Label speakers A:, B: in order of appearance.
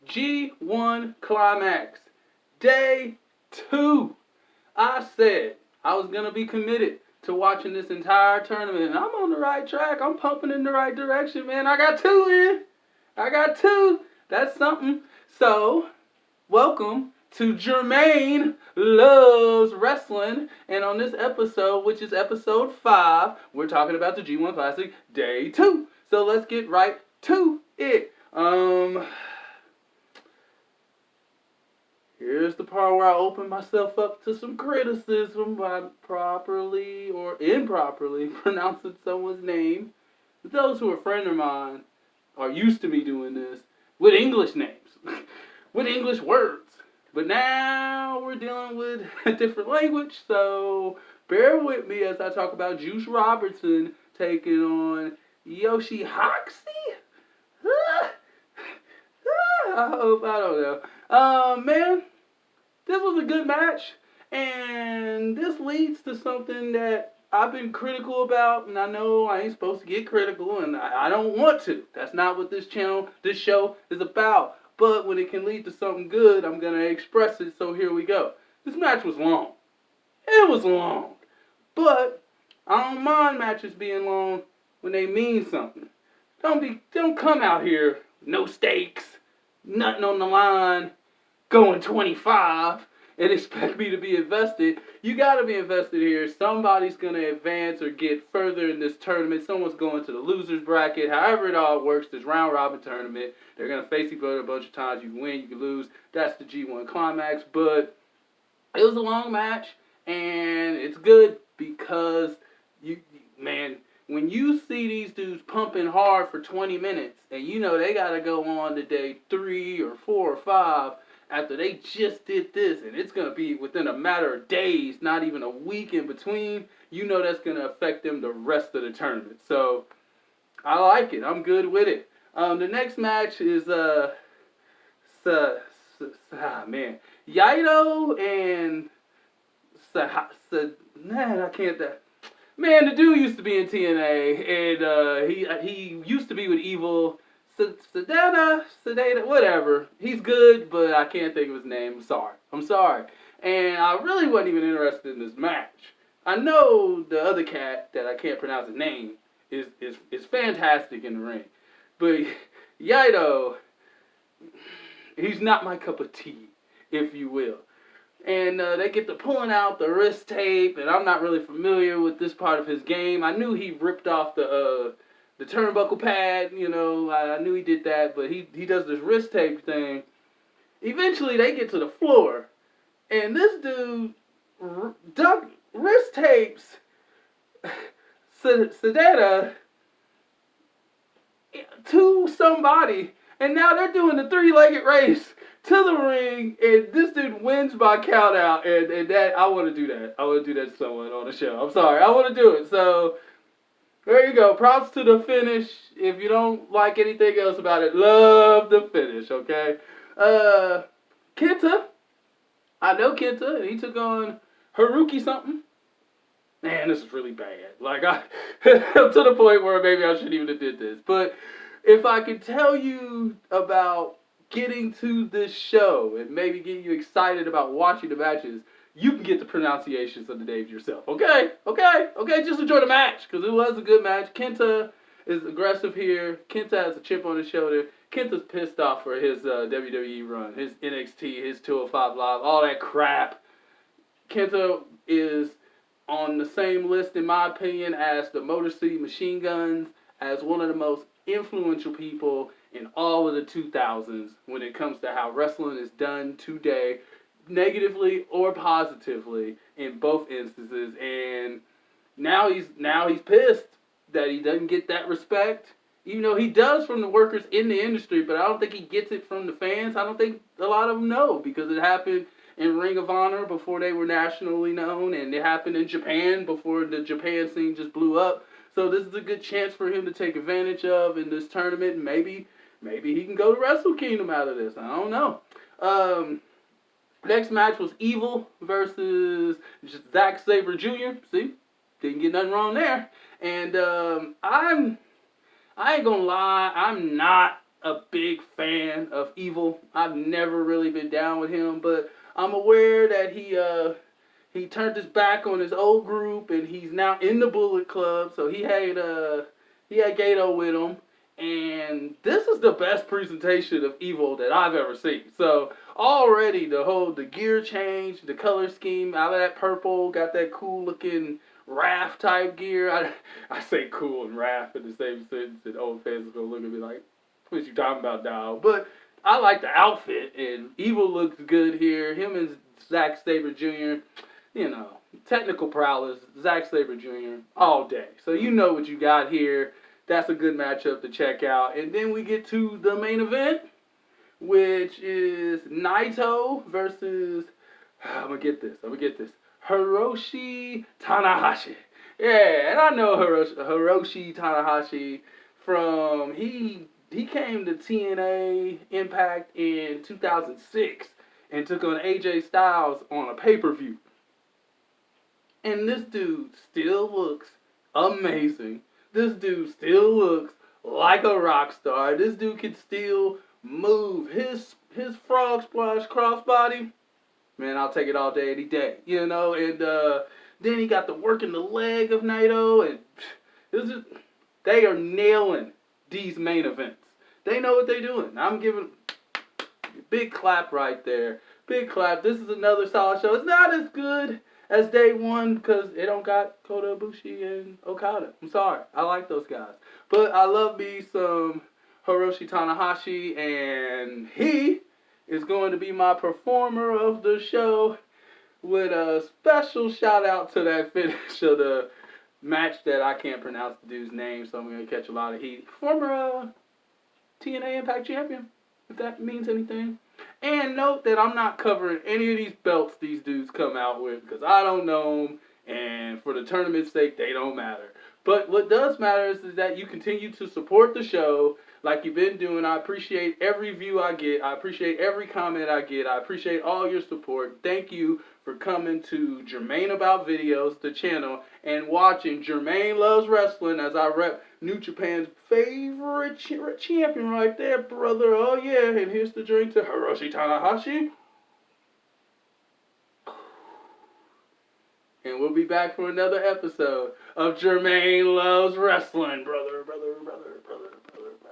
A: G1 Climax, Day 2. I said I was going to be committed to watching this entire tournament, and I'm on the right track. I'm pumping in the right direction, man. I got two in. I got two. That's something. So, welcome to Jermaine Loves Wrestling. And on this episode, which is episode 5, we're talking about the G1 Classic Day 2. So let's get right to it. Here's the part where I open myself up to some criticism by properly or improperly pronouncing someone's name. Those who are friends of mine are used to me doing this with English names, with English words. But now we're dealing with a different language, so bear with me as I talk about Juice Robertson taking on Yoshi Hoxie? I don't know. Man, this was a good match, and this leads to something that I've been critical about, and I know I ain't supposed to get critical, and I don't want to. That's not what this show is about. But when it can lead to something good, I'm going to express it, so here we go. This match was long. It was long. But I don't mind matches being long when they mean something. Don't come out here, no stakes, nothing on the line, going 25 and expect me to be invested. You got to be invested here. Somebody's going to advance or get further in this tournament. Someone's going to the loser's bracket. However it all works, this round robin tournament. They're going to face each other a bunch of times. You can win, you can lose. That's the G1 Climax. But it was a long match, and it's good because, man, when you see these dudes pumping hard for 20 minutes, and you know they got to go on to day 3 or 4 or 5, after they just did this, and it's going to be within a matter of days, not even a week in between, you know that's going to affect them the rest of the tournament. So, I like it. I'm good with it. The next match is, man, Yaito and man, the dude used to be in TNA, and he used to be with Evil. Sedata, whatever. He's good, but I can't think of his name. I'm sorry. And I really wasn't even interested in this match. I know the other cat that I can't pronounce his name is fantastic in the ring. But Yaito, he's not my cup of tea, if you will. And they get to pulling out the wrist tape, and I'm not really familiar with this part of his game. I knew he ripped off the turnbuckle pad, you know, I knew he did that, but he does this wrist tape thing. Eventually, they get to the floor, and this dude wrist tapes Sedata to somebody, and now they're doing the 3-legged race to the ring, and this dude wins by count out, and that, I want to do that. I want to do that to someone on the show. I'm sorry, I want to do it, so there you go. Props to the finish. If you don't like anything else about it, love the finish, okay? Kenta. I know Kenta, and he took on Haruki something. Man, this is really bad. Like, I'm to the point where maybe I shouldn't even have did this. But if I could tell you about getting to this show and maybe get you excited about watching the matches, you can get the pronunciations of the names yourself. Okay? Just enjoy the match, because it was a good match. Kenta is aggressive here. Kenta has a chip on his shoulder. Kenta's pissed off for his WWE run, his NXT, his 205 Live, all that crap. Kenta is on the same list, in my opinion, as the Motor City Machine Guns, as one of the most influential people in all of the 2000s when it comes to how wrestling is done today, negatively or positively in both instances. And now he's pissed that he doesn't get that respect, even though he does from the workers in the industry, but I don't think he gets it from the fans. I don't think a lot of them know, because it happened in Ring of Honor before they were nationally known, and it happened in Japan before the Japan scene just blew up. So this is a good chance for him to take advantage of in this tournament. Maybe he can go to Wrestle Kingdom out of this. I don't know. Next match was Evil versus Zack Sabre Jr. See? Didn't get nothing wrong there. And I ain't gonna lie, I'm not a big fan of Evil. I've never really been down with him, but I'm aware that he turned his back on his old group and he's now in the Bullet Club. So he had Gato with him, and this is the best presentation of Evil that I've ever seen. So already the gear change, the color scheme out of that purple, got that cool looking raft type gear. I say cool and raft in the same sentence, and old fans are gonna look at me like, what you talking about, dog? But I like the outfit, and Evil looks good here. Him and Zack Sabre Jr., you know, technical prowess, Zack Sabre Jr. all day. So you know what you got here. That's a good matchup to check out. And then we get to the main event, which is Naito versus, I'm gonna get this, Hiroshi Tanahashi. Yeah, and I know Hiroshi Tanahashi from, he came to TNA Impact in 2006 and took on AJ Styles on a pay-per-view. And this dude still looks amazing. This dude still looks like a rock star. This dude can still move. His frog splash crossbody, man, I'll take it all day, any day. You know, and then he got the work in the leg of Naito, and they are nailing these main events. They know what they're doing. I'm giving big clap right there. Big clap. This is another solid show. It's not as good as day one because it don't got Kota Ibushi and Okada. I'm sorry. I like those guys. But I love me some Hiroshi Tanahashi, and he is going to be my performer of the show with a special shout out to that finish of the match that I can't pronounce the dude's name, so I'm going to catch a lot of heat. Former TNA Impact Champion, if that means anything. And note that I'm not covering any of these belts these dudes come out with because I don't know them, and for the tournament's sake, they don't matter. But what does matter is that you continue to support the show like you've been doing. I appreciate every view I get. I appreciate every comment I get. I appreciate all your support. Thank you for coming to Jermaine About Videos, the channel, and watching Jermaine Loves Wrestling as I rep New Japan's favorite champion right there, brother. Oh, yeah. And here's the drink to Hiroshi Tanahashi. And we'll be back for another episode of Jermaine Loves Wrestling, brother.